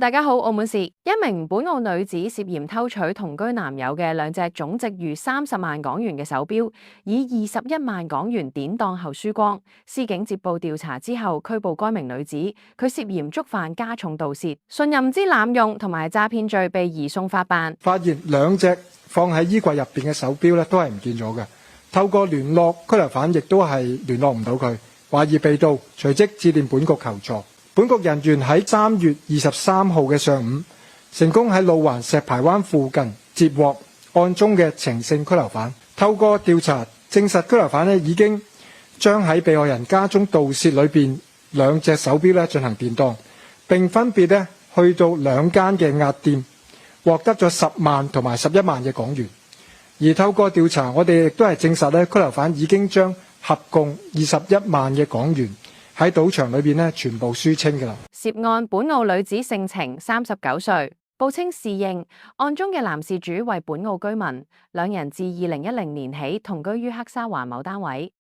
大家好，澳門市一名本澳女子涉嫌偷取同居男友嘅兩隻總值逾30萬港元嘅手錶，以21萬港元典當後輸光。司警接報調查之後，拘捕該名女子，佢涉嫌觸犯加重盜竊、信任之濫用同埋詐騙罪，被移送法辦。發現兩隻放喺衣櫃入邊嘅手錶咧，都係唔見咗嘅。透過聯絡拘留犯，亦都係聯絡唔到佢，懷疑被盜，隨即致電本局求助。本局人員喺3月23號嘅上午，成功喺路環石排灣附近截獲案中嘅程姓拘留犯。透過調查，證實拘留犯已經將喺被害人家中盜竊裏邊兩隻手錶進行典當，並分別去到2間嘅押店，獲得咗10萬同埋11萬嘅港元。而透過調查，我哋亦都係證實拘留犯已經將合共21萬嘅港元喺賭場裏邊全部輸清㗎啦。涉案本澳女子姓程，39歲，報稱侍應。案中嘅男事主為本澳居民，兩人自2010年起同居於黑沙環某單位。